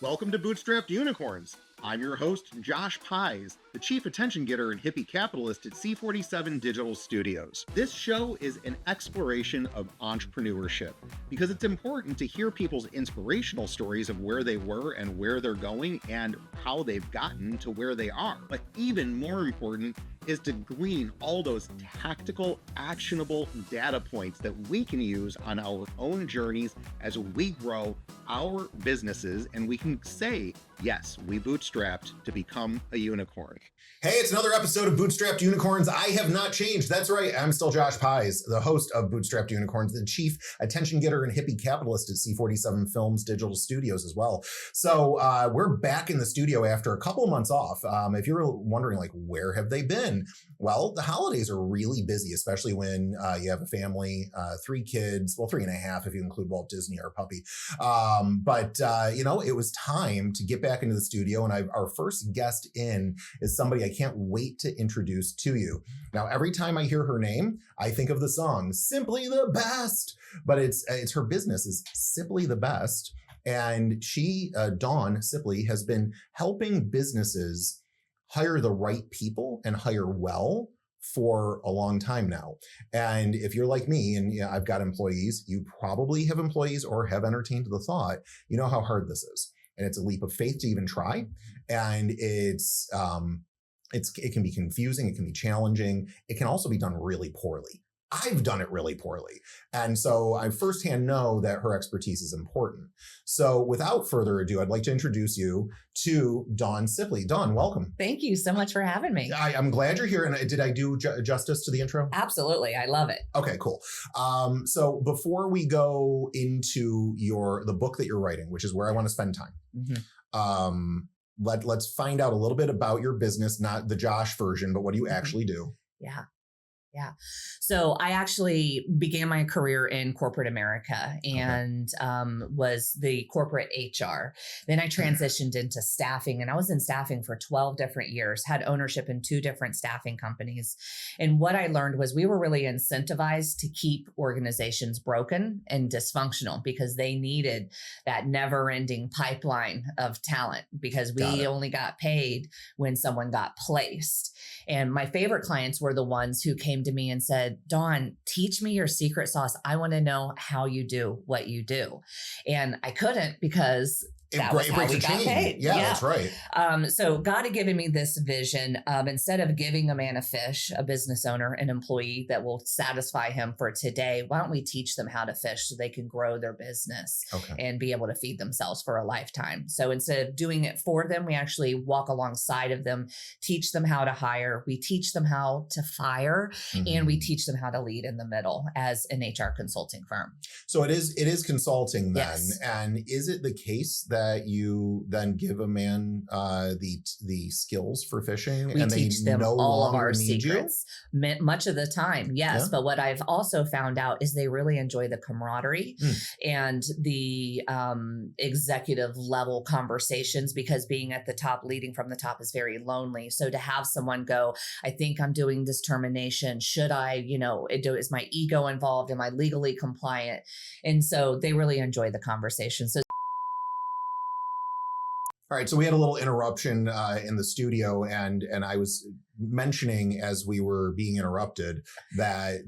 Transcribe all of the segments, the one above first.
Welcome to Bootstrapped Unicorns. I'm your host, Josh Pies, the chief attention getter and hippie capitalist at C47 Digital Studios. This show is an exploration of entrepreneurship because it's important to hear people's inspirational stories of where they were and where they're going and how they've gotten to where they are. But even more important is to glean all those tactical, actionable data points that we can use on our own journeys as we grow our businesses and we can say, yes, we bootstrapped to become a unicorn. Hey, it's another episode of Bootstrapped Unicorns. I have not changed. That's right. I'm still Josh Pies, the host of Bootstrapped Unicorns, the chief attention getter and hippie capitalist at C47 Films Digital Studios as well. So we're back in the studio after a couple of months off. If you're wondering, like, where have they been? Well, the holidays are really busy, especially when you have a family, 3 kids, well, 3.5 if you include Walt Disney, our puppy. It was time to get back into the studio. And our first guest in is somebody I can't wait to introduce to you. Now, every time I hear her name, I think of the song Simply the Best, but it's her business is Simply the Best. And she, Dawn Sipley, has been helping businesses hire the right people and hire well for a long time now. And if you're like me and I've got employees, you probably have employees or have entertained the thought, you know how hard this is. And it's a leap of faith to even try. And it can be confusing. It can be challenging. It can also be done really poorly. I've done it really poorly. And so I firsthand know that her expertise is important. So without further ado, I'd like to introduce you to Dawn Sipley. Dawn, welcome. Thank you so much for having me. I'm glad you're here. And did I do justice to the intro? Absolutely. I love it. Okay, cool. So before we go into the book that you're writing, which is where I want to spend time, let's find out a little bit about your business, not the Josh version, but what do you actually do? Yeah. So I actually began my career in corporate America and was the corporate HR. Then I transitioned into staffing, and I was in staffing for 12 different years, had ownership in 2 different staffing companies. And what I learned was we were really incentivized to keep organizations broken and dysfunctional because they needed that never-ending pipeline of talent because we only got paid when someone got placed. And my favorite clients were the ones who came to me and said, Dawn, teach me your secret sauce. I want to know how you do what you do. And I couldn't because that was how we got paid. Yeah, that's right. So God had given me this vision of instead of giving a man a fish, a business owner, an employee that will satisfy him for today, why don't we teach them how to fish so they can grow their business and be able to feed themselves for a lifetime? So instead of doing it for them, we actually walk alongside of them, teach them how to hire, we teach them how to fire, and we teach them how to lead in the middle as an HR consulting firm. So it is consulting then. Yes. And is it the case that you then give a man the skills for fishing we and teach they them no all of longer our need secrets much of the time. Yes. But what I've also found out is they really enjoy the camaraderie and the executive level conversations because being at the top, leading from the top is very lonely. So to have someone go, I think I'm doing this termination. Should I, is my ego involved? Am I legally compliant? And so they really enjoy the conversation. So All right, so we had a little interruption in the studio, and I was mentioning as we were being interrupted that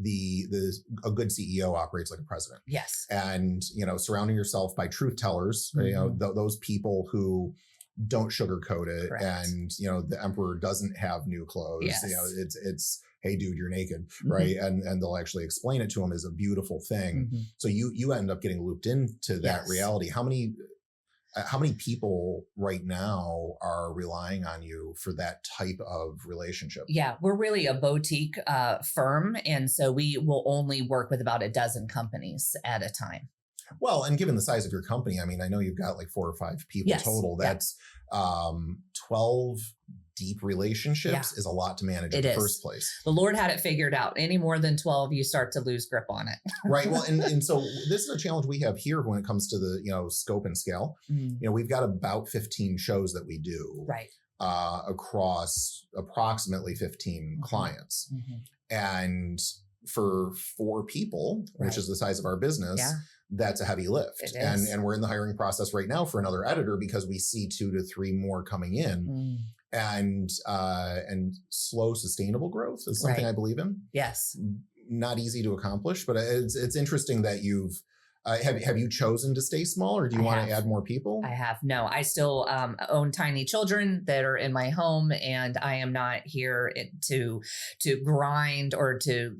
a good CEO operates like a president. Yes, and surrounding yourself by truth tellers, those people who don't sugarcoat it. Correct. And the emperor doesn't have new clothes. Yes. It's hey dude, you're naked, right? And they'll actually explain it to him as a beautiful thing. So you end up getting looped into that reality. How many people right now are relying on you for that type of relationship? Yeah, we're really a boutique firm. And so we will only work with about a dozen companies at a time. Well, and given the size of your company, I mean, I know you've got like 4 or 5 people total. That's 12 deep relationships is a lot to manage in the first place. The Lord had it figured out. Any more than 12, you start to lose grip on it. Right. Well, and so this is a challenge we have here when it comes to the, scope and scale. We've got about 15 shows that we do across approximately 15 clients. And for 4 people, which is the size of our business, that's a heavy lift. And we're in the hiring process right now for another editor because we see 2 to 3 more coming in. And slow, sustainable growth is something I believe in. Yes. Not easy to accomplish, but it's interesting that you've have you chosen to stay small, or do you want to add more people? I have. No, I still own tiny children that are in my home, and I am not here to grind or to,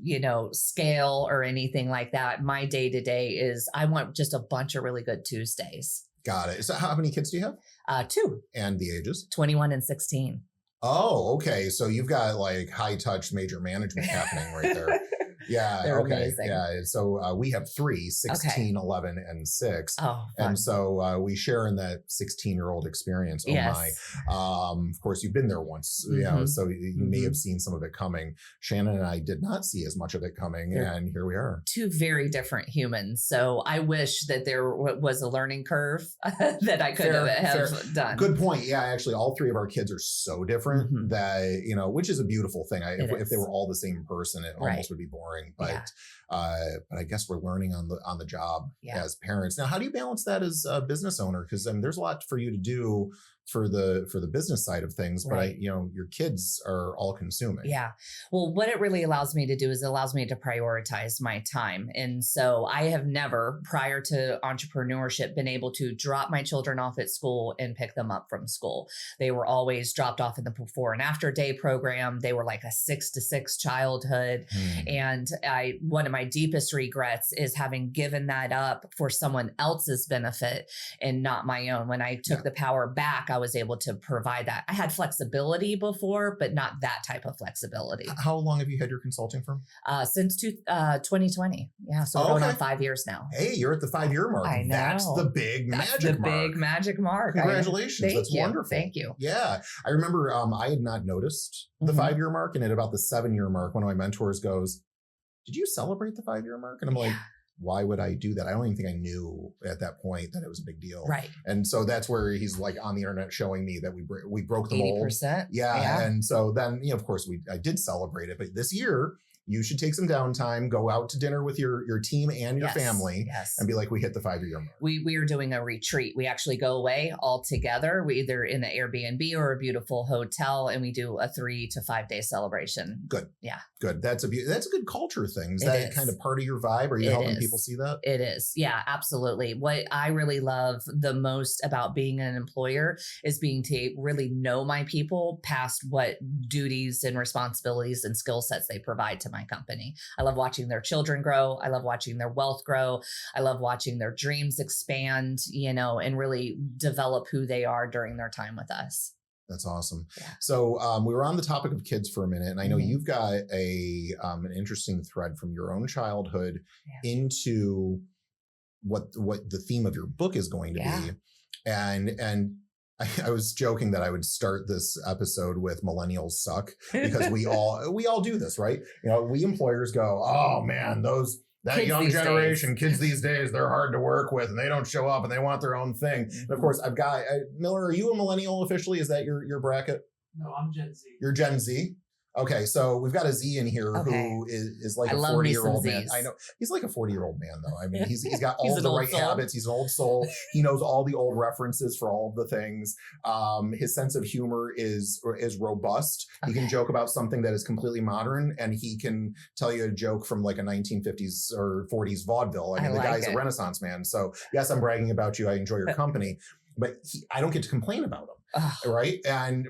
scale or anything like that. My day to day is I want just a bunch of really good Tuesdays. Got it. So how many kids do you have? 2. And the ages? 21 and 16. Oh, okay. So you've got like high touch major management happening right there. Yeah. They're okay. amazing. Yeah. So we have 3, 16, 11, and 6. Oh, fun. And so we share in that 16-year-old experience. Oh my. Of course, you've been there once, so you may have seen some of it coming. Shannon and I did not see as much of it coming, and here we are. 2 very different humans. So I wish that there was a learning curve that I could have done. Good point. Yeah, actually, all 3 of our kids are so different that, which is a beautiful thing. If they were all the same person, it almost would be boring. But I guess we're learning on the job as parents. Now, how do you balance that as a business owner? Because there's a lot for you to do for the business side of things, but your kids are all consuming. Yeah. Well, what it really allows me to do is it allows me to prioritize my time. And so I have never, prior to entrepreneurship, been able to drop my children off at school and pick them up from school. They were always dropped off in the before and after day program. They were like a 6 to 6 childhood. And one of my deepest regrets is having given that up for someone else's benefit and not my own. When I took the power back, I was able to provide that. I had flexibility before, but not that type of flexibility. How long have you had your consulting firm? Since 2020. Yeah. So we're going on 5 years now. Hey, you're at the 5-year mark. I know. That's the big magic mark. Big magic mark. Congratulations. That's wonderful. Thank you. Yeah. I remember I had not noticed the 5-year mark, and at about the 7-year mark, one of my mentors goes, "Did you celebrate the 5-year mark?" And I'm like, why would I do that? I don't even think I knew at that point that it was a big deal. Right. And so that's where he's like on the internet showing me that we broke the mold. 80%. Yeah. And so then, of course I did celebrate it, but this year you should take some downtime, go out to dinner with your team and your family and be like, we hit the 5-year mark. We are doing a retreat. We actually go away all together. We either in the Airbnb or a beautiful hotel, and we do a 3 to 5 day celebration. Good. Yeah. Good. That's a good culture thing. Is that kind of part of your vibe? Are you helping people see that? It is. Yeah, absolutely. What I really love the most about being an employer is being to really know my people past what duties and responsibilities and skill sets they provide to my company. I love watching their children grow. I love watching their wealth grow. I love watching their dreams expand, and really develop who they are during their time with us. That's awesome. Yeah. So we were on the topic of kids for a minute, and I know you've got an interesting thread from your own childhood into what the theme of your book is going to be. And I was joking that I would start this episode with millennials suck, because we all do this, right? We employers go, oh man, that kids young generation, kids these days, they're hard to work with and they don't show up and they want their own thing. And of course, I've got Miller. Are you a millennial officially? Is that your bracket? No, I'm Gen Z. You're Gen Z. Okay, so we've got a Z in here who is like a 40-year-old man. I know he's like a 40-year-old man, though. I mean, he's got all the right habits. He's an old soul. He knows all the old references for all of the things. His sense of humor is robust. He can joke about something that is completely modern, and he can tell you a joke from like a 1950s or 40s vaudeville. I mean, the guy's a Renaissance man. So yes, I'm bragging about you. I enjoy your company, but I don't get to complain about him. Right.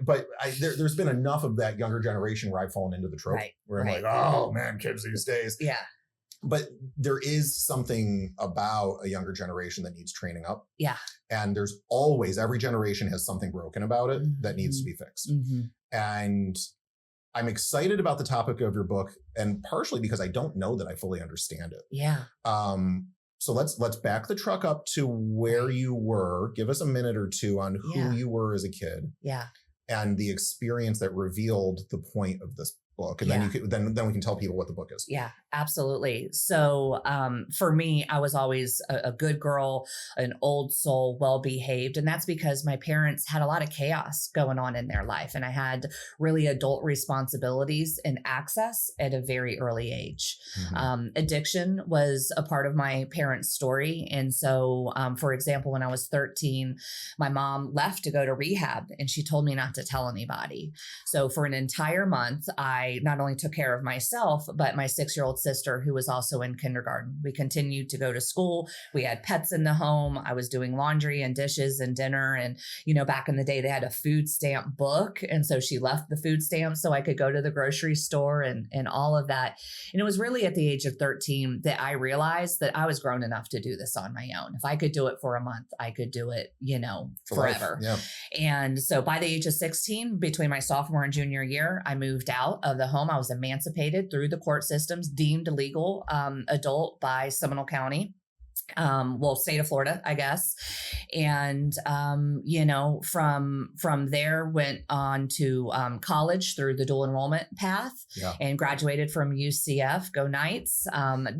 But there's been enough of that younger generation where I've fallen into the trope where I'm like, oh man, kids these days. Yeah. But there is something about a younger generation that needs training up. Yeah. And there's always, every generation has something broken about it that needs to be fixed. And I'm excited about the topic of your book, and partially because I don't know that I fully understand it. Yeah. So let's back the truck up to where you were. Give us a minute or two on who you were as a kid. Yeah. And the experience that revealed the point of this book, and then you can then we can tell people what the book is. Yeah, absolutely. So for me, I was always a good girl, an old soul, well-behaved. And that's because my parents had a lot of chaos going on in their life. And I had really adult responsibilities and access at a very early age. Addiction was a part of my parents' story. And so, for example, when I was 13, my mom left to go to rehab and she told me not to tell anybody. So for an entire month, I not only took care of myself, but my 6-year-old sister, who was also in kindergarten. We continued to go to school. We had pets in the home. I was doing laundry and dishes and dinner. And, back in the day, they had a food stamp book. And so she left the food stamps so I could go to the grocery store and all of that. And it was really at the age of 13 that I realized that I was grown enough to do this on my own. If I could do it for a month, I could do it, forever. Yeah. And so by the age of 16, between my sophomore and junior year, I moved out of the home. I was emancipated through the court systems, deemed legal adult by Seminole County. State of Florida, I guess. And, from there went on to college through the dual enrollment path and graduated from UCF. Go Knights.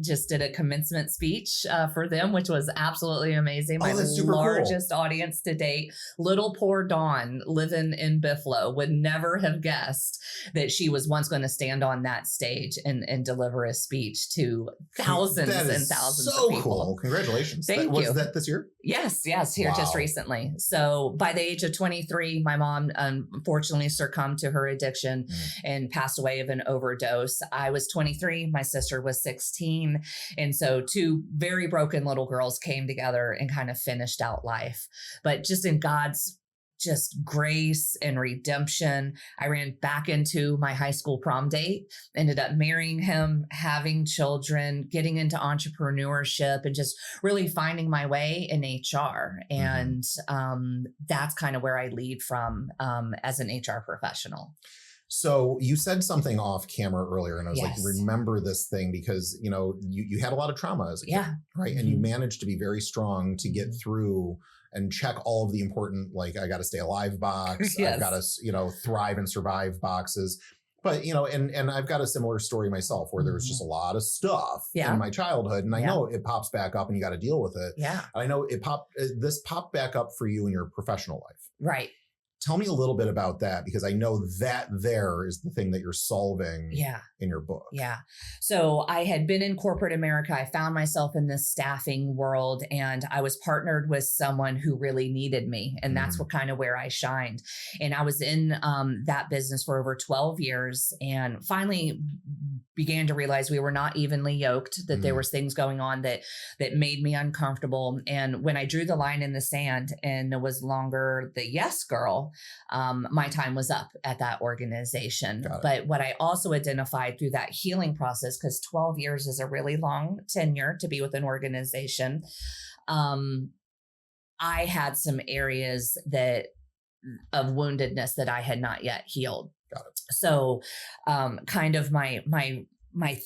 Just did a commencement speech for them, which was absolutely amazing. My largest audience to date. Little poor Dawn living in Buffalo would never have guessed that she was once going to stand on that stage and deliver a speech to thousands and thousands of people. Cool. Congratulations. Thank you. Was that this year? Yes, here just recently. So by the age of 23, my mom unfortunately succumbed to her addiction and passed away of an overdose. I was 23, my sister was 16. And so two very broken little girls came together and kind of finished out life. But just in God's grace and redemption, I ran back into my high school prom date, ended up marrying him, having children, getting into entrepreneurship, and just really finding my way in HR. And that's kind of where I lead from as an HR professional. So you said something off camera earlier, and I was like, remember this thing, because, you had a lot of trauma as a kid, right? And you managed to be very strong to get through and check all of the important, like, I got to stay alive box. I've got to, thrive and survive boxes. But, and I've got a similar story myself where there was just a lot of stuff in my childhood. And I know it pops back up and you got to deal with it. Yeah. I know this popped back up for you in your professional life. Right. Tell me a little bit about that, because I know that there is the thing that you're solving in your book. Yeah. So I had been in corporate America. I found myself in this staffing world, and I was partnered with someone who really needed me. And that's what kind of where I shined. And I was in that business for over 12 years and finally began to realize we were not evenly yoked, that there was things going on that made me uncomfortable. And when I drew the line in the sand and was longer the yes girl, my time was up at that organization. But what I also identified through that healing process, because 12 years is a really long tenure to be with an organization, I had some areas of woundedness that I had not yet healed. Got it. So kind of my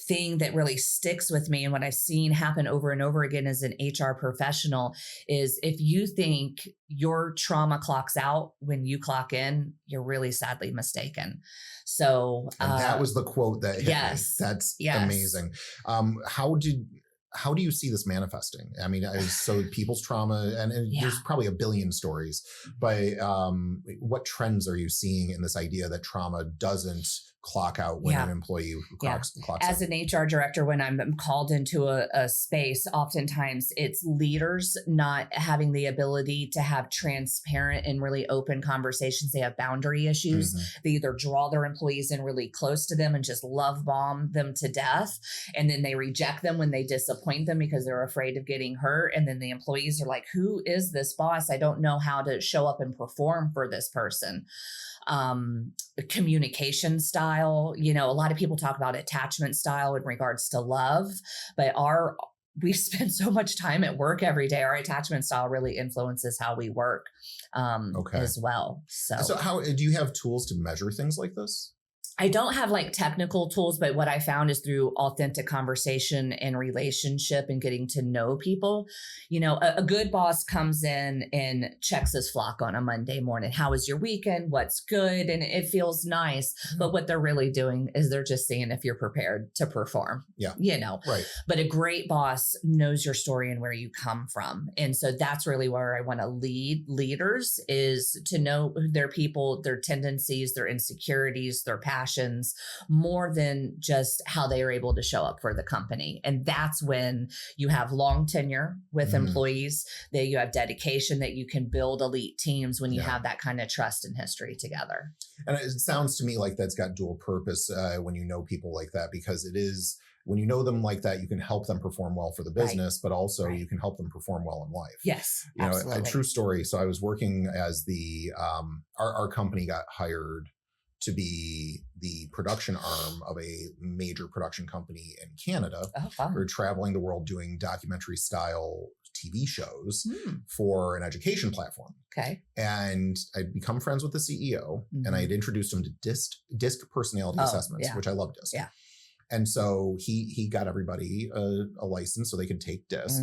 thing that really sticks with me and what I've seen happen over and over again as an HR professional is, if you think your trauma clocks out when you clock in, you're really sadly mistaken. So and that was the quote that hit me. That's amazing. How do you see this manifesting? I mean, so people's trauma, and there's probably a billion stories, but what trends are you seeing in this idea that trauma doesn't clock out when an employee clocks As out? an HR director, when I'm called into a space, oftentimes it's leaders not having the ability to have transparent and really open conversations. They have boundary issues. They either draw their employees in really close to them and just love bomb them to death. And then they reject them when they disappoint them because they're afraid of getting hurt. And then the employees are like, who is this boss? I don't know how to show up and perform for this person. Communication style, a lot of people talk about attachment style in regards to love, but we spend so much time at work every day. Our attachment style really influences how we work as well. So how do you have tools to measure things like this? I don't have like technical tools, but what I found is through authentic conversation and relationship and getting to know people. You know, a good boss comes in and checks his flock on a Monday morning. How was your weekend? What's good? And it feels nice. But what they're really doing is they're just seeing if you're prepared to perform. Yeah. You know, Right. But a great boss knows your story and where you come from. And so that's really where I want to lead leaders, is to know their people, their tendencies, their insecurities, their passions, more than just how they are able to show up for the company. And that's when you have long tenure with employees, that you have dedication, that you can build elite teams when you have that kind of trust and history together. And it sounds to me like that's got dual purpose when you know people like that, because it is, when you know them like that, you can help them perform well for the business, but also you can help them perform well in life. Yes, you know, absolutely. a true story. So I was working as the, our company got hired to be the production arm of a major production company in Canada. Oh, fun. We were traveling the world doing documentary style TV shows for an education platform. Okay. And I'd become friends with the CEO and I had introduced him to DISC personality assessments, which I love DISC. Yeah. And so he got everybody a license so they could take DISC.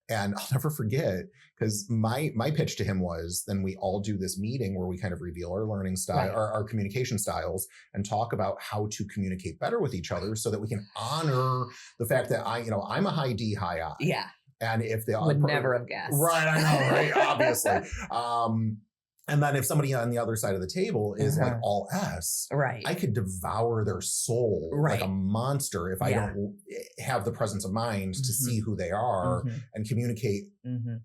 And I'll never forget, because my pitch to him was, then we all do this meeting where we kind of reveal our learning style, our communication styles, and talk about how to communicate better with each other so that we can honor the fact that I'm a high D, high I. Yeah. And if they would never have guessed. Right, I know, right? Obviously. And then if somebody on the other side of the table is like all S, I could devour their soul like a monster if I don't have the presence of mind to see who they are and communicate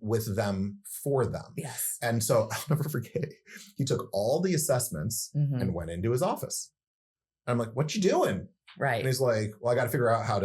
with them for them. Yes. And so I'll never forget, he took all the assessments and went into his office. And I'm like, what you doing? Right. And he's like, well, I got to figure out how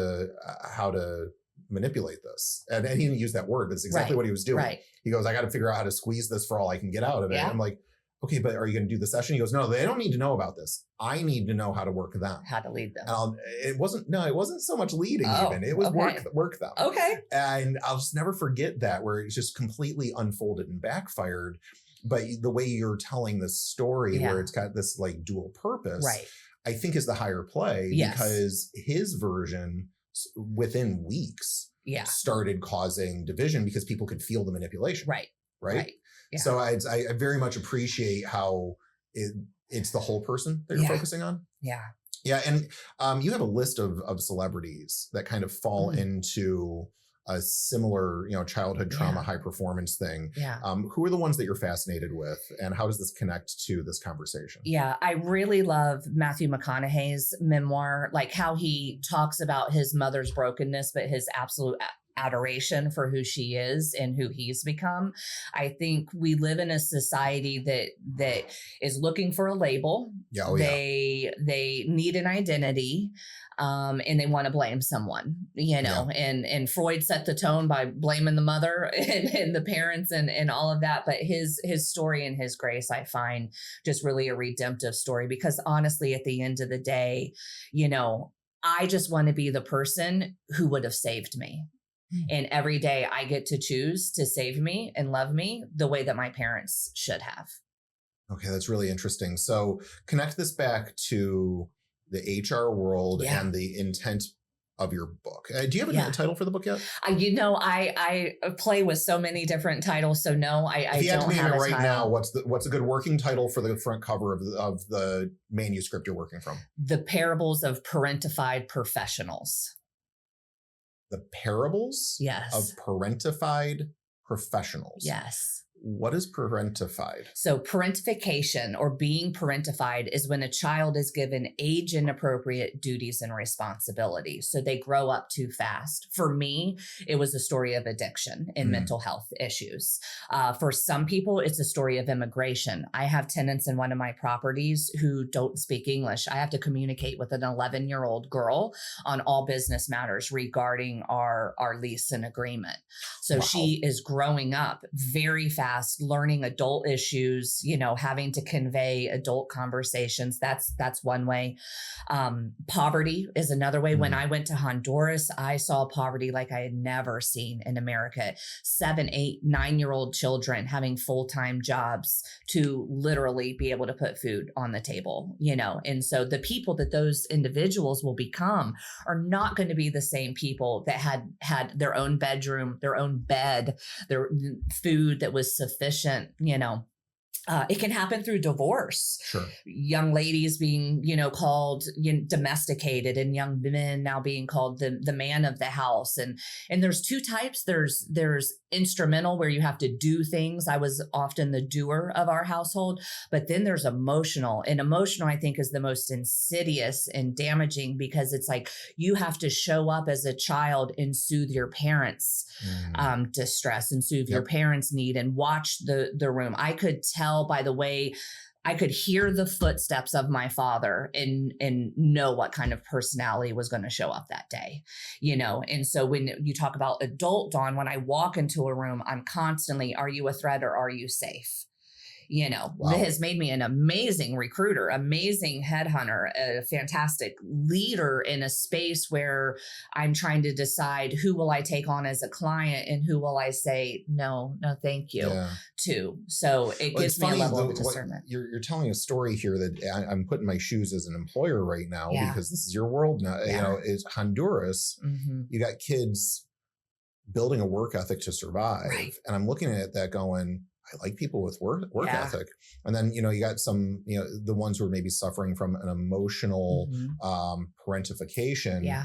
to manipulate this. And he didn't use that word, but it's exactly what he was doing. Right. He goes, I got to figure out how to squeeze this for all I can get out of it. Yeah. I'm like, okay, but are you going to do the session? He goes, no, they don't need to know about this. I need to know how to work them. How to lead them. It wasn't so much leading even. It was work them. Okay. And I'll just never forget that, where it's just completely unfolded and backfired. But the way you're telling this story, where it's got this like dual purpose, I think is the higher play, because his version within weeks started causing division because people could feel the manipulation. Right. Yeah. So I very much appreciate how it's the whole person that you're focusing on. Yeah. Yeah. And you have a list of celebrities that kind of fall into a similar, childhood trauma, high performance thing. Yeah. Who are the ones that you're fascinated with, and how does this connect to this conversation? Yeah, I really love Matthew McConaughey's memoir, like how he talks about his mother's brokenness, but his absolute adoration for who she is and who he's become. I think we live in a society that is looking for a label. Yeah, they need an identity. And they want to blame someone, and Freud set the tone by blaming the mother and the parents and all of that. But his story and his grace, I find just really a redemptive story, because honestly, at the end of the day, I just want to be the person who would have saved me. And every day I get to choose to save me and love me the way that my parents should have. Okay, that's really interesting. So connect this back to the HR world and the intent of your book. Do you have a title for the book yet? I play with so many different titles. So no, I don't have a title. If you have to name it right now, what's a good working title for the front cover of the manuscript you're working from? The Parables of Parentified Professionals. The Parables of Parentified Professionals. Yes. What is parentified? So parentification, or being parentified, is when a child is given age inappropriate duties and responsibilities. So they grow up too fast. For me, it was a story of addiction and mental health issues. For some people, it's a story of immigration. I have tenants in one of my properties who don't speak English. I have to communicate with an 11-year-old girl on all business matters regarding our lease and agreement. So she is growing up very fast fast, learning adult issues, having to convey adult conversations. That's one way. Poverty is another way. When I went to Honduras, I saw poverty like I had never seen in America. 7, 8, 9-year-old children having full-time jobs to literally be able to put food on the table, and so the people that those individuals will become are not going to be the same people that had their own bedroom, their own bed, their food that was sufficient. It can happen through divorce. Sure. Young ladies being, called domesticated, and young men now being called the man of the house. And there's two types. There's instrumental, where you have to do things. I was often the doer of our household, but then there's emotional. And emotional, I think, is the most insidious and damaging, because it's like you have to show up as a child and soothe your parents' distress and soothe your parents' need, and watch the room. I could tell by the way, I could hear the footsteps of my father and know what kind of personality was going to show up that day, And so when you talk about adult Dawn, when I walk into a room, I'm constantly, are you a threat or are you safe? Wow. It has made me an amazing recruiter, amazing headhunter, a fantastic leader in a space where I'm trying to decide who will I take on as a client and who will I say, no, thank you to. So it gives me a level of discernment. You're telling a story here that I'm putting my shoes as an employer right now, because this is your world now. Is Honduras, you got kids building a work ethic to survive. Right. And I'm looking at that going, I like people with work ethic. And then, you got some, the ones who are maybe suffering from an emotional parentification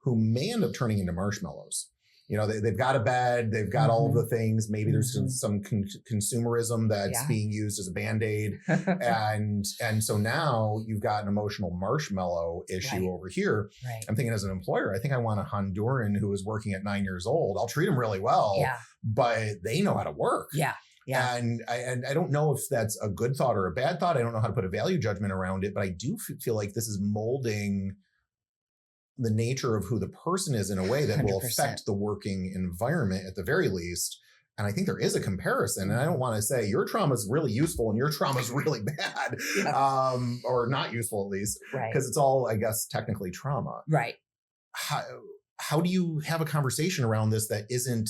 who may end up turning into marshmallows. They've got a bed, they've got all of the things. Maybe there's some consumerism that's being used as a Band-Aid. and so now you've got an emotional marshmallow issue over here. Right. I'm thinking, as an employer, I think I want a Honduran who is working at 9 years old. I'll treat them really well, but they know how to work. Yeah. And I don't know if that's a good thought or a bad thought. I don't know how to put a value judgment around it, but I do feel like this is molding the nature of who the person is in a way that 100%. Will affect the working environment at the very least. And I think there is a comparison. And I don't want to say your trauma is really useful and your trauma is really bad, or not useful, at least, because it's all, I guess, technically trauma. Right. How do you have a conversation around this that isn't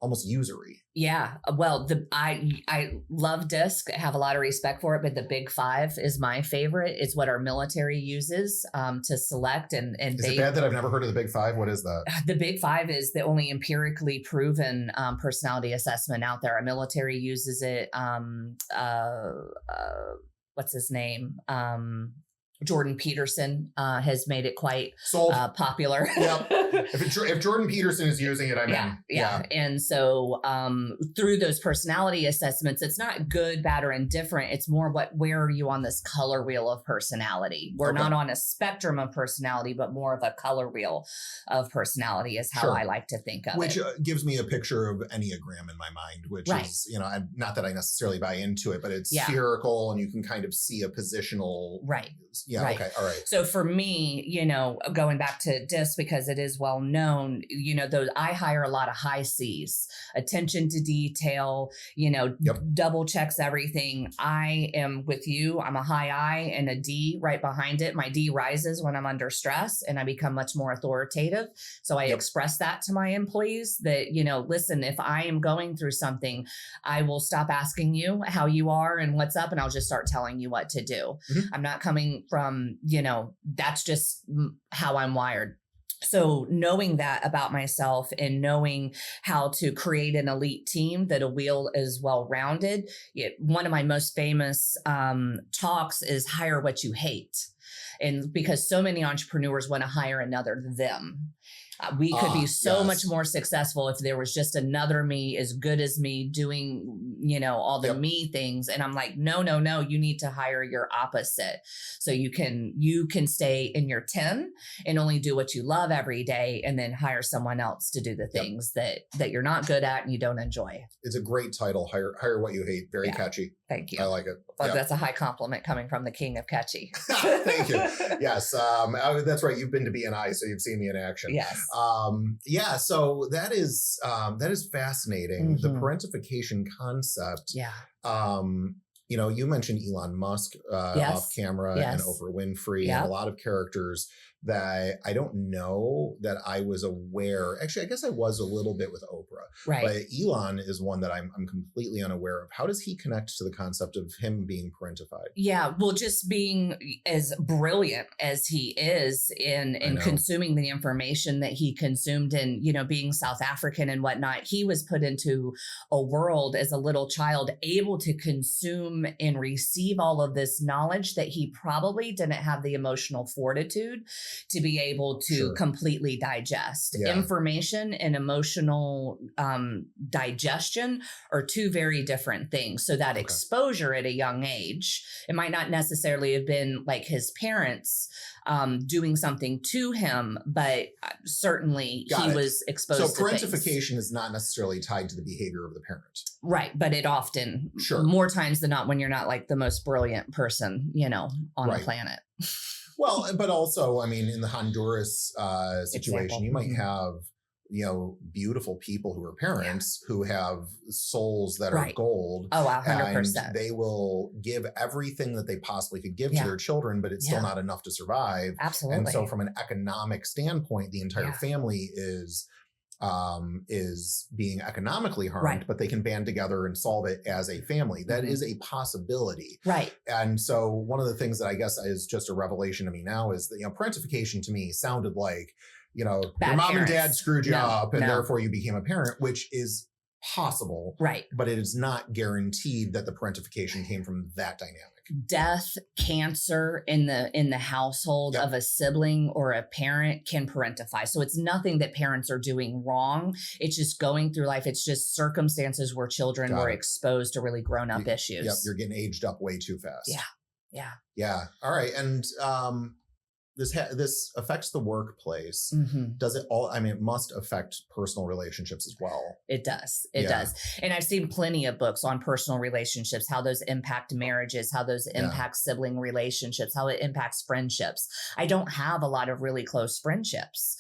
almost usury? Yeah. Well, I love DISC. I have a lot of respect for it, but the Big Five is my favorite. It's what our military uses to select. And is it bad that I've never heard of the Big Five? What is that? The Big Five is the only empirically proven personality assessment out there. Our military uses it. What's his name? Jordan Peterson has made it quite popular. Yep. If Jordan Peterson is using it, I'm in. Yeah. And so through those personality assessments, it's not good, bad, or indifferent. It's more where are you on this color wheel of personality? We're not on a spectrum of personality, but more of a color wheel of personality is how I like to think of it. Which gives me a picture of Enneagram in my mind, which is, not that I necessarily buy into it, but it's spherical and you can kind of see a positional. Right. Yeah. Right. Okay. All right. So for me, going back to DISC, because it is well known, I hire a lot of high C's, attention to detail, double checks everything. I am with you. I'm a high I and a D right behind it. My D rises when I'm under stress and I become much more authoritative. So I express that to my employees that, listen, if I am going through something, I will stop asking you how you are and what's up, and I'll just start telling you what to do. I'm not coming from, that's just how I'm wired. So knowing that about myself and knowing how to create an elite team that a wheel is well-rounded. One of my most famous talks is hire what you hate. And because so many entrepreneurs want to hire another them. We could be so much more successful if there was just another me as good as me doing, all the me things. And I'm like, no, you need to hire your opposite. So you can stay in your 10 and only do what you love every day, and then hire someone else to do the things that you're not good at and you don't enjoy. It's a great title. Hire what you hate. Very catchy. Thank you. I like it. Well, that's a high compliment coming from the king of catchy. Thank you. Yes. That's right. You've been to BNI, so you've seen me in action. Yes. Yeah. So that is fascinating. The parentification concept. Yeah. You mentioned Elon Musk off camera and Oprah Winfrey and a lot of characters that I don't know that I was aware. Actually, I guess I was a little bit with Oprah. Right. But Elon is one that I'm completely unaware of. How does he connect to the concept of him being parentified? Yeah, well, just being as brilliant as he is in consuming the information that he consumed and, being South African and whatnot, he was put into a world as a little child able to consume and receive all of this knowledge that he probably didn't have the emotional fortitude to be able to completely digest. Information and emotional digestion are two very different things. So that exposure at a young age, it might not necessarily have been like his parents doing something to him, but certainly he was exposed to things. So parentification is not necessarily tied to the behavior of the parent. Right. But it often, more times than not, when you're not like the most brilliant person, on the planet. Well, but also, in the Honduras situation, you might have, beautiful people who are parents who have souls that are gold. Oh, 100%. And they will give everything that they possibly could give to their children, but it's still not enough to survive. Absolutely. And so from an economic standpoint, the entire family is being economically harmed, but they can band together and solve it as a family. That is a possibility. Right. And so one of the things that I guess is just a revelation to me now is that, parentification to me sounded like, your mom and dad screwed you up and therefore you became a parent, which is possible. Right. But it is not guaranteed that the parentification came from that dynamic. Death, cancer in the household of a sibling or a parent can parentify. So it's nothing that parents are doing wrong. It's just going through life. It's just circumstances where children were exposed to really grown up issues. Yep. You're getting aged up way too fast. Yeah. All right. And this affects the workplace. Does it all? It must affect personal relationships as well. It does. It does. And I've seen plenty of books on personal relationships, how those impact marriages, how those impact sibling relationships, how it impacts friendships. I don't have a lot of really close friendships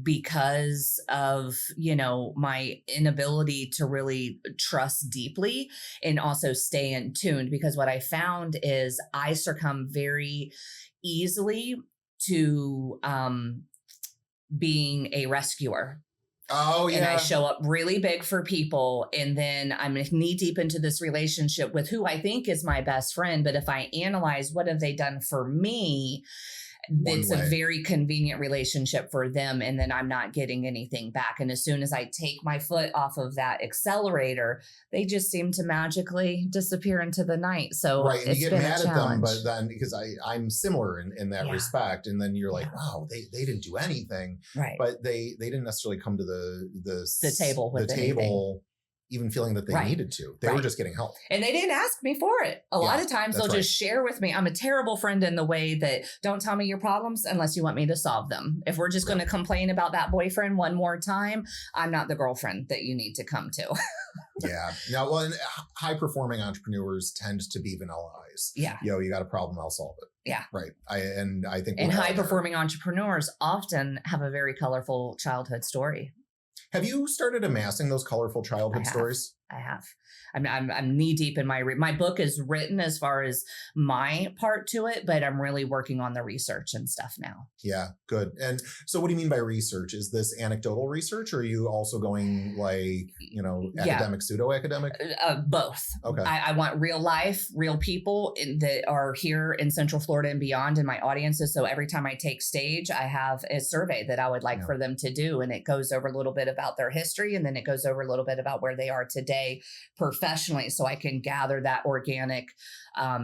because of, my inability to really trust deeply and also stay in tune. Because what I found is I succumb very easily to being a rescuer. Oh, yeah. And I show up really big for people. And then I'm knee deep into this relationship with who I think is my best friend. But if I analyze what have they done for me, it's a very convenient relationship for them. And then I'm not getting anything back. And as soon as I take my foot off of that accelerator, they just seem to magically disappear into the night. So and you get mad at them, but then because I'm similar in that respect. And then you're like, wow, they didn't do anything. Right. But they didn't necessarily come to the table with table even feeling that they needed to. They were just getting help. And they didn't ask me for it. A lot of times they'll just share with me. I'm a terrible friend in the way that don't tell me your problems unless you want me to solve them. If we're just going to complain about that boyfriend one more time, I'm not the girlfriend that you need to come to. Now, well, high performing entrepreneurs tend to be vanilla ice. Yeah. You got a problem, I'll solve it. Yeah. Right. I think high performing entrepreneurs often have a very colorful childhood story. Have you started amassing those colorful childhood stories? I have. I'm knee deep in my book is written as far as my part to it, but I'm really working on the research and stuff now. Yeah, good. And so what do you mean by research? Is this anecdotal research or are you also going like, academic, pseudo-academic? Both. Okay. I want real life, real people that are here in Central Florida and beyond in my audiences. So every time I take stage, I have a survey that I would like for them to do. And it goes over a little bit about their history. And then it goes over a little bit about where they are today professionally. So I can gather that organic,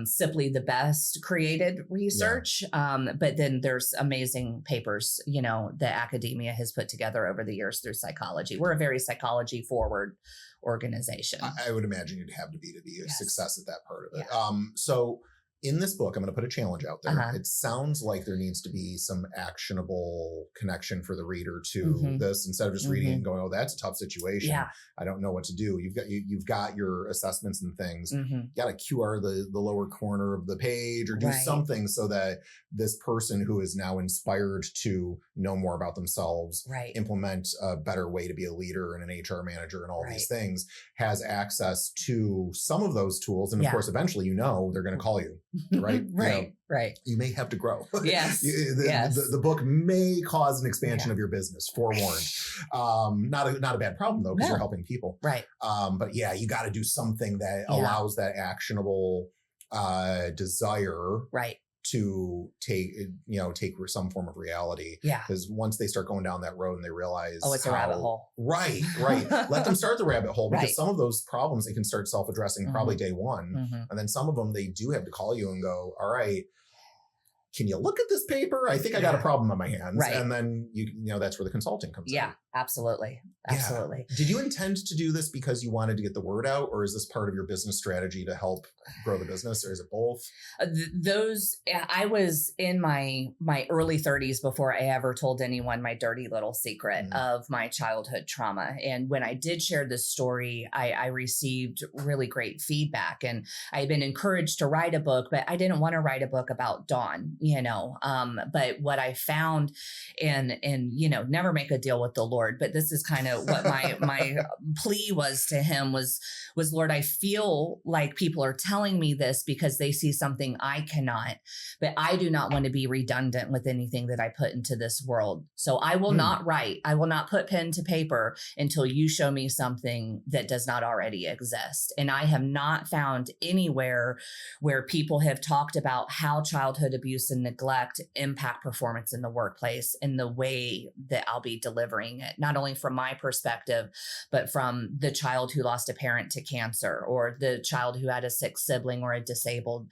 simply the best created research. But then there's amazing papers, that academia has put together over the years through psychology. We're a very psychology forward organization. I would imagine you'd have to be a success at that part of it. So in this book, I'm going to put a challenge out there. Uh-huh. It sounds like there needs to be some actionable connection for the reader to Mm-hmm. this, instead of just reading it and going, "Oh, that's a tough situation. Yeah. I don't know what to do." You've got your assessments and things. Mm-hmm. You got to QR the lower corner of the page, or do Right. something so that this person who is now inspired to know more about themselves, Right. implement a better way to be a leader and an HR manager and all Right. these things, has access to some of those tools. And of Yeah. course, eventually, they're going to call you, right? Right. Right. You may have to grow. Yes. The book may cause an expansion Yeah. of your business, forewarned. Not a bad problem though, because No. you're helping people. Right. But yeah, you got to do something that allows that actionable desire Right. to take some form of reality. Yeah. Because once they start going down that road and they realize, Oh, it's a rabbit hole. Right. Let them start the rabbit hole, because Right. some of those problems they can start self-addressing probably day one. Mm-hmm. And then some of them, they do have to call you and go, "All right, can you look at this paper? I think I got a problem on my hands." Right. And then that's where the consulting comes in. Yeah, absolutely. Absolutely. Did you intend to do this because you wanted to get the word out, or is this part of your business strategy to help grow the business, or is it both? I was in my early 30s before I ever told anyone my dirty little secret of my childhood trauma. And when I did share this story, I received really great feedback, and I had been encouraged to write a book, but I didn't want to write a book about Dawn, but what I found, and never make a deal with the Lord, but this is kind of what my plea was to him was, "Lord, I feel like people are telling me this because they see something I cannot, but I do not want to be redundant with anything that I put into this world. So I will not write. I will not put pen to paper until you show me something that does not already exist." And I have not found anywhere where people have talked about how childhood abuse and neglect impact performance in the workplace in the way that I'll be delivering it, not only from my perspective, but from the child who lost a parent to cancer, or the child who had a sick sibling or a disabled,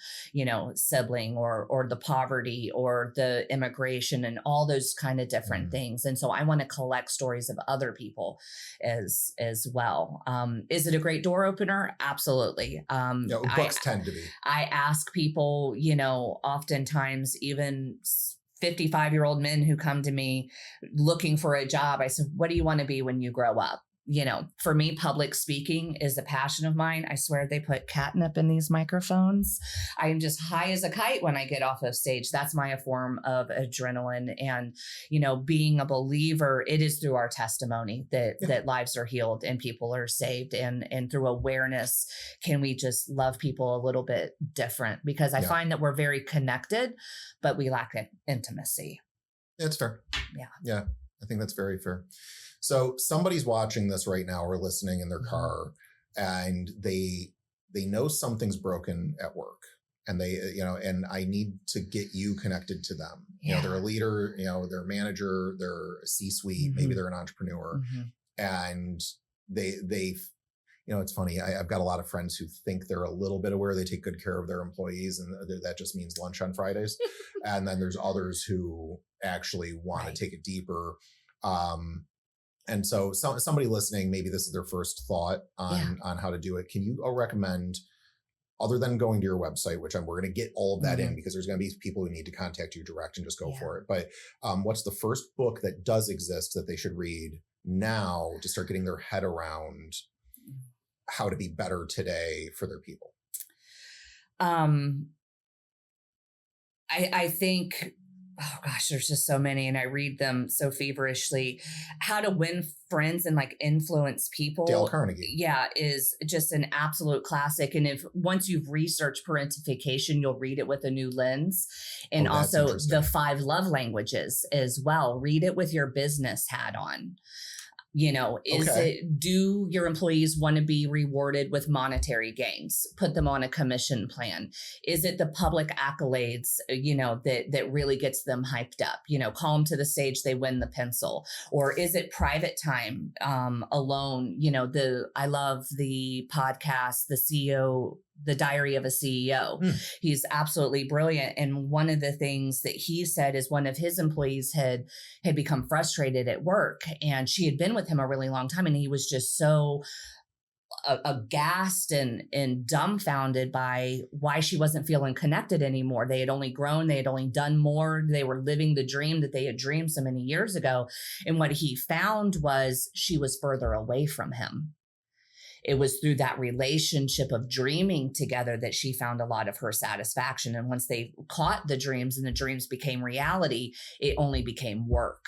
sibling, or the poverty or the immigration and all those kind of different things. And so I want to collect stories of other people as well. Is it a great door opener? Absolutely. Books tend to be. I ask people, oftentimes even 55-year-old men who come to me looking for a job, I said, "What do you want to be when you grow up?" For me, public speaking is a passion of mine. I swear they put catnip in these microphones. I am just high as a kite when I get off of stage. That's my form of adrenaline. And, being a believer, it is through our testimony that lives are healed and people are saved. And through awareness, can we just love people a little bit different? Because I find that we're very connected, but we lack intimacy. It's fair. Yeah. I think that's very fair. So somebody's watching this right now or listening in their car, and they know something's broken at work, and and I need to get you connected to them. They're a leader, they're a manager, they're a C-suite, maybe they're an entrepreneur, and they it's funny. I've got a lot of friends who think they're a little bit aware. They take good care of their employees, and that just means lunch on Fridays. And then there's others who actually want to take it deeper. And so somebody listening, maybe this is their first thought on how to do it. Can you recommend, other than going to your website, which we're going to get all of that in, because there's going to be people who need to contact you direct and just go for it. But what's the first book that does exist that they should read now to start getting their head around how to be better today for their people? I think, oh gosh, there's just so many, and I read them so feverishly. How to Win Friends and Influence People. Dale Carnegie. Yeah, is just an absolute classic. And once you've researched parentification, you'll read it with a new lens. And also the 5 love languages as well. Read it with your business hat on. Do your employees want to be rewarded with monetary gains? Put them on a commission plan. Is it the public accolades, that really gets them hyped up? Call them to the stage, they win the pencil. Or is it private time alone? I love the podcast, The CEO, The Diary of a CEO. He's absolutely brilliant. And one of the things that he said is one of his employees had become frustrated at work, and she had been with him a really long time. And he was just so aghast and dumbfounded by why she wasn't feeling connected anymore. They had only grown, they had only done more, they were living the dream that they had dreamed so many years ago. And what he found was she was further away from him. It was through that relationship of dreaming together that she found a lot of her satisfaction. And once they caught the dreams and the dreams became reality, it only became work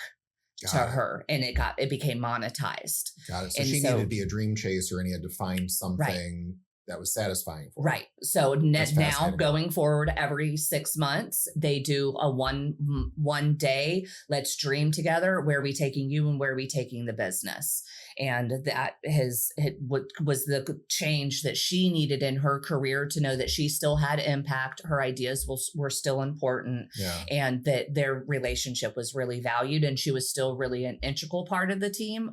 to her, and it became monetized. Got it. So she needed to be a dream chaser, and he had to find something that was satisfying for her. Right. So now going forward, every 6 months, they do a one day, let's dream together. Where are we taking you and where are we taking the business? And that was the change that she needed in her career, to know that she still had impact. Her ideas were still important, and that their relationship was really valued, and she was still really an integral part of the team,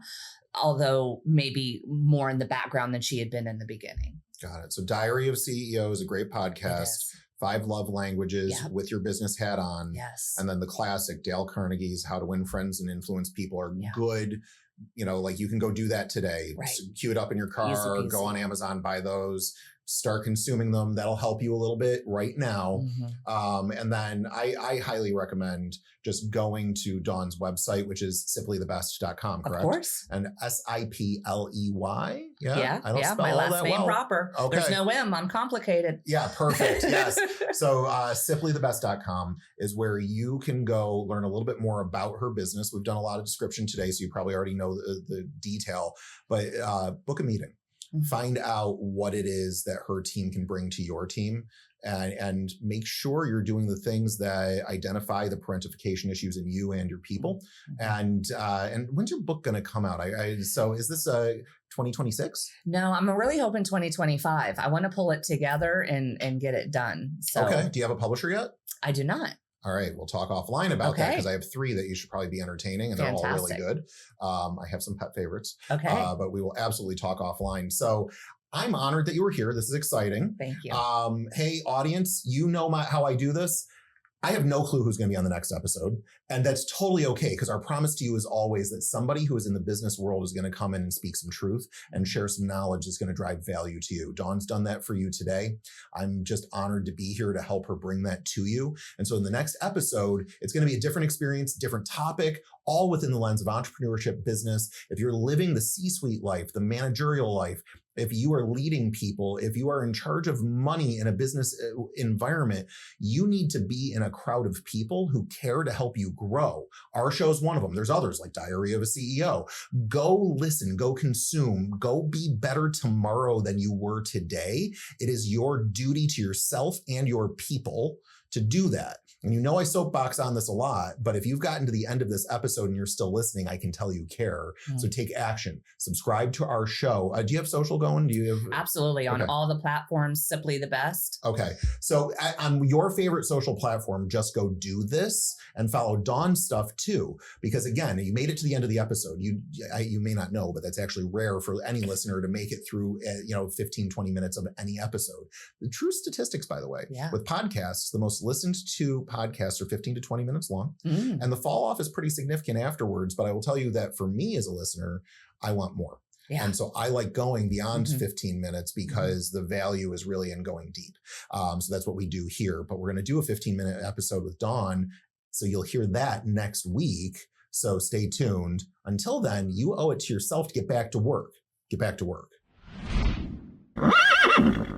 although maybe more in the background than she had been in the beginning. Got it. So Diary of CEO is a great podcast. 5 love languages with your business hat on. Yes. And then the classic Dale Carnegie's How to Win Friends and Influence People are good. You know, like you can go do that today. Right. So cue it up in your car, go on Amazon, buy those, start consuming them. That'll help you a little bit right now. Mm-hmm. And then I highly recommend just going to Dawn's website, which is simplythebest.com, correct? Of course. And Sipley. Yeah. I don't spell my all last that name well. proper. Okay. There's no M. I'm complicated. Yeah, perfect. Yes. So simplythebest.com is where you can go learn a little bit more about her business. We've done a lot of description today, so you probably already know the detail, but book a meeting. Mm-hmm. Find out what it is that her team can bring to your team, and make sure you're doing the things that identify the parentification issues in you and your people. Mm-hmm. And when's your book going to come out? So is this 2026? No, I'm really hoping 2025. I want to pull it together and get it done. So okay. Do you have a publisher yet? I do not. All right, we'll talk offline about that, because I have 3 that you should probably be entertaining, and they're all really good. I have some pet favorites, but we will absolutely talk offline. So I'm honored that you were here. This is exciting. Thank you. Hey, audience, you know how I do this. I have no clue who's going to be on the next episode, and that's totally okay, because our promise to you is always that somebody who is in the business world is going to come in and speak some truth and share some knowledge that's going to drive value to you. Dawn's done that for you today. I'm just honored to be here to help her bring that to you. And so in the next episode, it's going to be a different experience, different topic, all within the lens of entrepreneurship, business. If you're living the C-suite life, the managerial life, if you are leading people, if you are in charge of money in a business environment, you need to be in a crowd of people who care to help you grow. Our show is one of them. There's others like Diary of a CEO. Go listen, go consume, go be better tomorrow than you were today. It is your duty to yourself and your people to do that. And you know I soapbox on this a lot, but if you've gotten to the end of this episode and you're still listening, I can tell you care. So take action. Subscribe to our show. Do you have social going? Do you have? Absolutely. On all the platforms, Simply the Best. Okay. So on your favorite social platform, just go do this and follow Dawn's stuff too. Because again, you made it to the end of the episode. You may not know, but that's actually rare for any listener to make it through 15, 20 minutes of any episode. The true statistics, by the way, with podcasts, the most listened to podcasts are 15 to 20 minutes long. And the fall off is pretty significant afterwards. But I will tell you that for me as a listener, I want more. Yeah. And so I like going beyond 15 minutes because the value is really in going deep. So that's what we do here. But we're going to do a 15-minute episode with Dawn. So you'll hear that next week. So stay tuned. Until then, you owe it to yourself to get back to work. Get back to work.